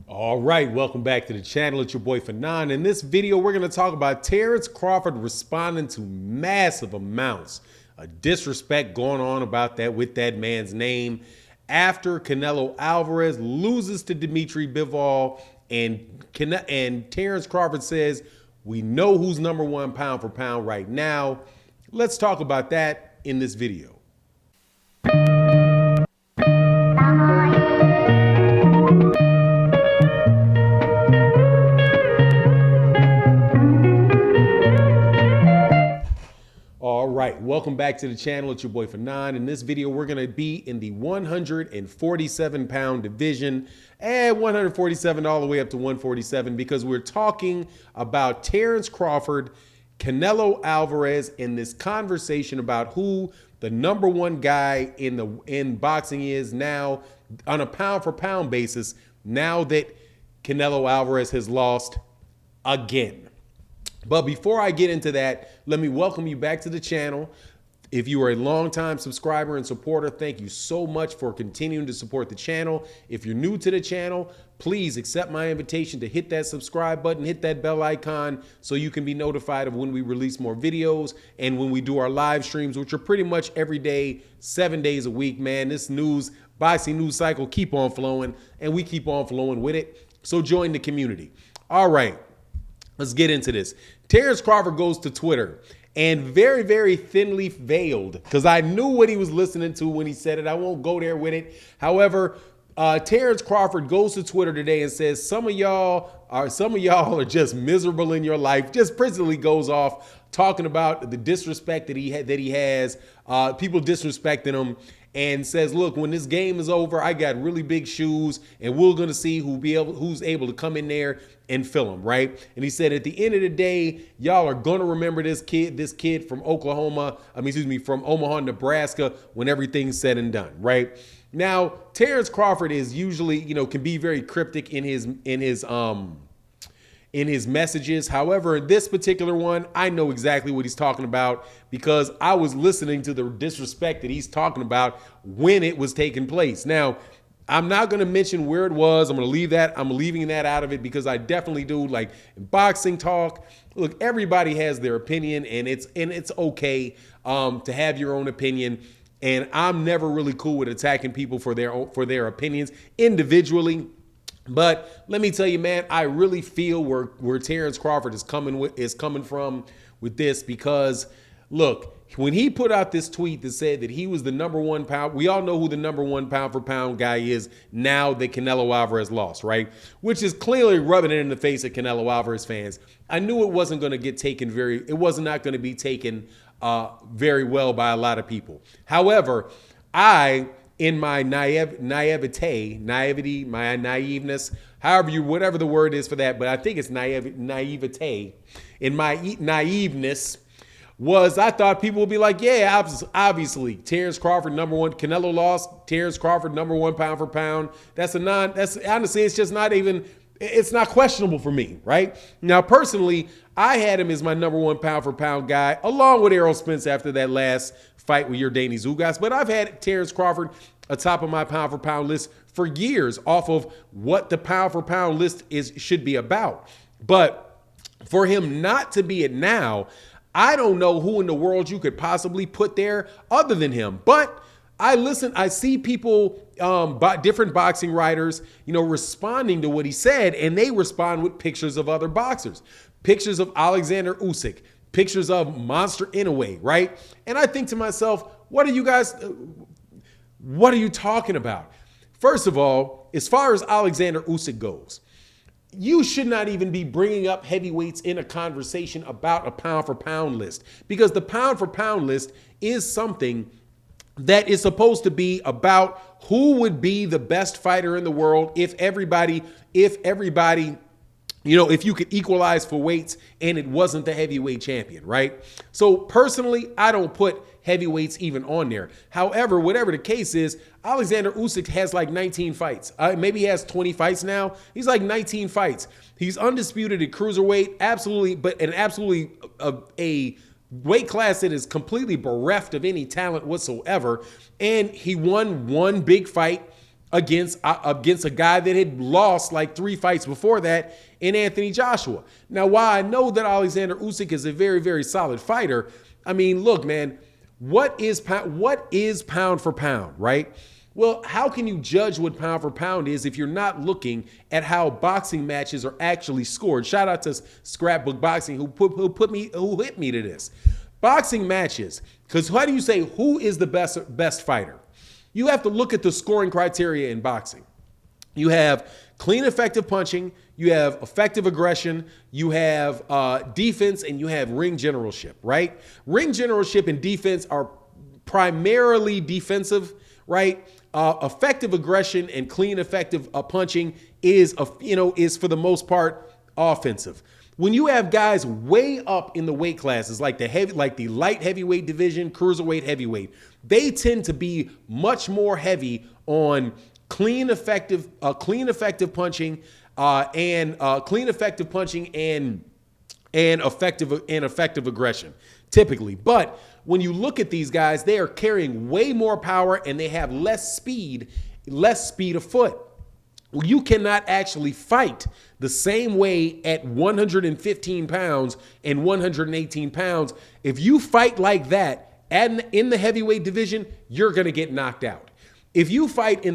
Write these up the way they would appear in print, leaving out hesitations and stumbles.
All right, welcome back to the channel. It's your boy Fanon. In this video, we're going to talk about Terence Crawford responding to massive amounts of disrespect going on about that with that man's name after Canelo Alvarez loses to Dimitri Bivol, and Terence Crawford says, "We know who's number one pound for pound right now." Let's talk about that in this video. All right, welcome back to the channel. It's your boy Fanon. In this video, we're going to be in the 147 pound division, and 147 all the way up to 147, because we're talking about Terence Crawford, Canelo Alvarez, in this conversation about who the number one guy in boxing is now on a pound for pound basis, now that Canelo Alvarez has lost again. But before I get into that, let me welcome you back to the channel. If you are a longtime subscriber and supporter, thank you so much for continuing to support the channel. If you're new to the channel, please accept my invitation to hit that subscribe button, hit that bell icon so you can be notified of when we release more videos and when we do our live streams, which are pretty much every day, 7 days a week, man. This boxing news cycle keep on flowing, and we keep on flowing with it. So join the community. All right. Let's get into this. Terence Crawford goes to Twitter, and very, very thinly veiled, because I knew what he was listening to when he said it. I won't go there with it. However, Terence Crawford goes to Twitter today and says, some of y'all are just miserable in your life. Just principally goes off talking about the disrespect that he has, people disrespecting him, and says, look, when this game is over, I got really big shoes, and we're going to see who's able to come in there and fill them, right? And he said, at the end of the day, y'all are going to remember this kid from from Omaha, Nebraska, when everything's said and done, right? Now, Terence Crawford is usually, can be very cryptic in his messages. However, in this particular one, I know exactly what he's talking about, because I was listening to the disrespect that he's talking about when it was taking place. Now, I'm not going to mention where it was. I'm leaving that out of it, because I definitely do, like, in boxing talk. Look, everybody has their opinion, and it's okay to have your own opinion. And I'm never really cool with attacking people for their opinions individually. But let me tell you, man, I really feel where Terence Crawford is coming from with this, because look, when he put out this tweet that said that he was the number one pound, we all know who the number one pound for pound guy is now that Canelo Alvarez lost, right? Which is clearly rubbing it in the face of Canelo Alvarez fans. I knew it wasn't going to get taken it was not going to be taken very well by a lot of people. However, in my naivety, my naiveness, whatever the word is for that, but I think it's naivete. In my naiveness, I thought people would be like, yeah, obviously, Terence Crawford number one, Canelo lost, Terence Crawford number one pound for pound. Honestly, it's just not even, it's not questionable for me, right? Now, personally, I had him as my number one pound for pound guy, along with Errol Spence after that last fight with Yordenis Ugas. But I've had Terence Crawford atop of my pound for pound list for years, off of what the pound for pound list should be about. But for him not to be it now, I don't know who in the world you could possibly put there other than him. But I see people, different boxing writers, responding to what he said, and they respond with pictures of other boxers, pictures of Alexander Usyk, pictures of Monster Inoue, right? And I think to myself, what are you talking about? First of all, as far as Alexander Usyk goes, you should not even be bringing up heavyweights in a conversation about a pound for pound list, because the pound for pound list is something that is supposed to be about who would be the best fighter in the world if you could equalize for weights and it wasn't the heavyweight champion, right? So personally, I don't put heavyweights even on there. However, whatever the case is, Alexander Usyk has like 19 fights. Maybe he has 20 fights now. He's like 19 fights. He's undisputed at cruiserweight, absolutely a weight class that is completely bereft of any talent whatsoever. And he won one big fight against a guy that had lost like 3 fights before that in Anthony Joshua. Now, while I know that Alexander Usyk is a very, very solid fighter, I mean, look, man, what is pound for pound, right? Well, how can you judge what pound for pound is if you're not looking at how boxing matches are actually scored? Shout out to Scrapbook Boxing who hit me to this. Boxing matches, because how do you say who is the best fighter? You have to look at the scoring criteria in boxing. You have clean, effective punching, you have effective aggression, you have defense, and you have ring generalship, right? Ring generalship and defense are primarily defensive, right? Effective aggression and clean, effective punching is for the most part offensive. When you have guys way up in the weight classes, like the light heavyweight division, cruiserweight, heavyweight, they tend to be much more heavy on clean, effective punching, and effective aggression, typically. But when you look at these guys, they are carrying way more power and they have less speed of foot. Well, you cannot actually fight the same way at 115 pounds and 118 pounds. If you fight like that in the heavyweight division, you're going to get knocked out. If you fight at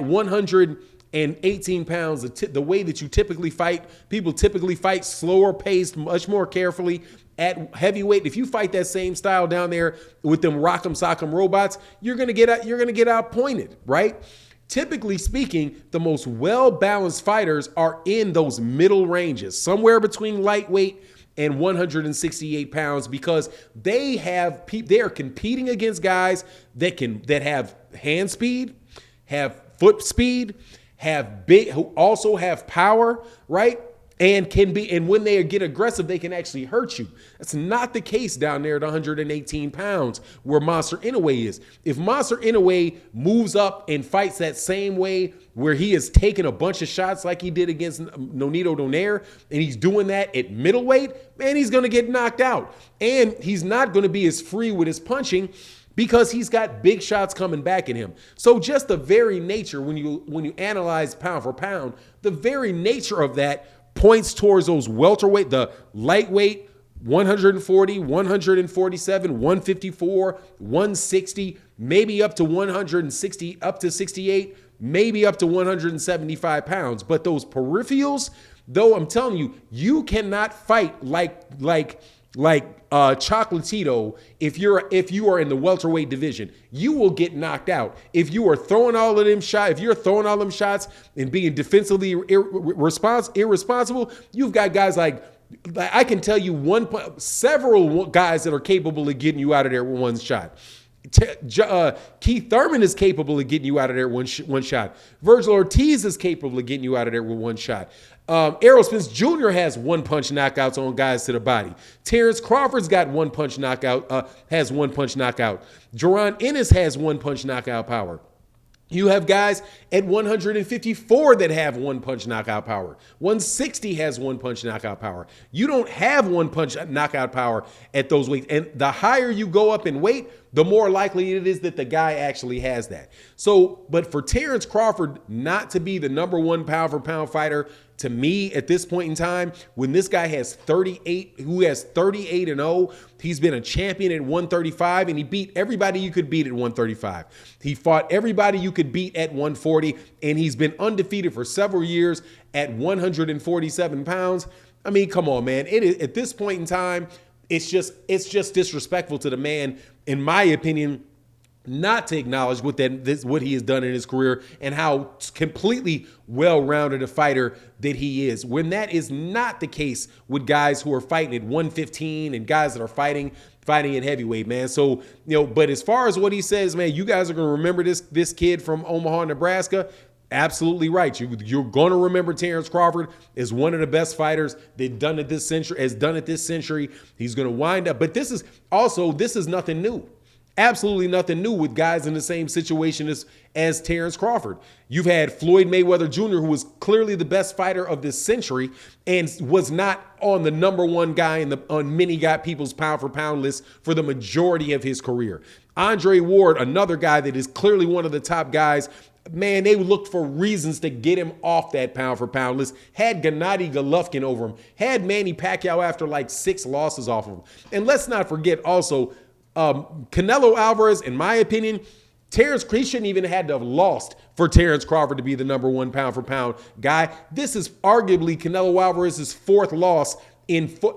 118 pounds, the way that you typically fight, people typically fight slower paced, much more carefully. At heavyweight, if you fight that same style down there with them rock'em sock'em robots, you're gonna get outpointed, right? Typically speaking, the most well-balanced fighters are in those middle ranges, somewhere between lightweight and 168 pounds, because they are competing against guys that have hand speed, have foot speed, who also have power, right? And when they get aggressive, they can actually hurt you. That's not the case down there at 118 pounds where Monster Inoue is. If Monster Inoue moves up and fights that same way where he has taken a bunch of shots like he did against Nonito Donaire, and he's doing that at middleweight, man, he's going to get knocked out. And he's not going to be as free with his punching because he's got big shots coming back at him. So just the very nature, when you analyze pound for pound, the very nature of that points towards those welterweight, the lightweight, 140, 147, 154, 160, maybe up to 160, up to 68, maybe up to 175 pounds. But those peripherals, though, I'm telling you, you cannot fight like Chocolatito if you are in the welterweight division. You will get knocked out if you are throwing all of them shots. If you're throwing all them shots and being defensively irresponsible, you've got guys like I can tell you several guys that are capable of getting you out of there with one shot. Keith Thurman is capable of getting you out of there one shot. Virgil Ortiz is capable of getting you out of there with one shot. Errol Spence Jr. has one-punch knockouts on guys to the body. Terence Crawford's got one-punch knockout, has one-punch knockout. Jaron Ennis has one-punch knockout power. You have guys at 154 that have one-punch knockout power. 160 has one-punch knockout power. You don't have one-punch knockout power at those weights. And the higher you go up in weight, the more likely it is that the guy actually has that. So, but for Terence Crawford not to be the #1 pound-for-pound fighter, to me at this point in time, when this guy has 38-0, he's been a champion at 135, and he beat everybody you could beat at 135. He fought everybody you could beat at 140, and he's been undefeated for several years at 147 pounds. I mean, come on, man. At this point in time, it's just disrespectful to the man, in my opinion, not to acknowledge what he has done in his career and how completely well-rounded a fighter that he is, when that is not the case with guys who are fighting at 115 and guys that are fighting at heavyweight, man. So, but as far as what he says, man, you guys are going to remember this kid from Omaha, Nebraska. Absolutely right. You're going to remember Terence Crawford as one of the best fighters that done it this century. He's going to wind up. But this is nothing new. Absolutely nothing new with guys in the same situation as Terence Crawford. You've had Floyd Mayweather Jr., who was clearly the best fighter of this century and was not on the number one guy on many people's pound for pound list for the majority of his career. Andre Ward, another guy that is clearly one of the top guys. Man, they looked for reasons to get him off that pound for pound list. Had Gennady Golovkin over him. Had Manny Pacquiao after like 6 losses off of him. And let's not forget also, Canelo Alvarez, in my opinion, he shouldn't even have had to have lost for Terence Crawford to be the number one pound for pound guy. This is arguably Canelo Alvarez's fourth loss in 4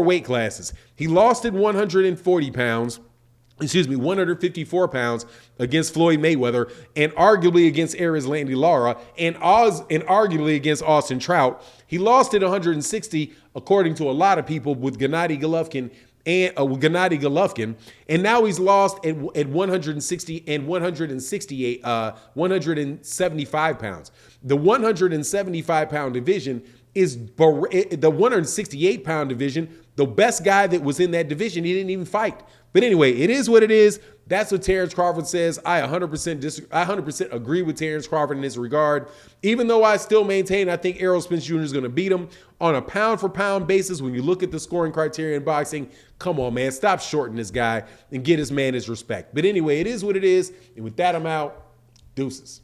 weight classes. He lost at 154 pounds against Floyd Mayweather, and arguably against Erislandy Lara, and arguably against Austin Trout. He lost at 160, according to a lot of people, with Gennady Golovkin, and now he's lost at 160 and 175 pounds. The 175 pound division is the 168 pound division. The best guy that was in that division, he didn't even fight. But anyway, it is what it is. That's what Terence Crawford says. I 100% agree with Terence Crawford in this regard. Even though I still maintain I think Errol Spence Jr. is going to beat him on a pound for pound basis. When you look at the scoring criteria in boxing, come on, man, stop shorting this guy and get his man his respect. But anyway, it is what it is. And with that, I'm out. Deuces.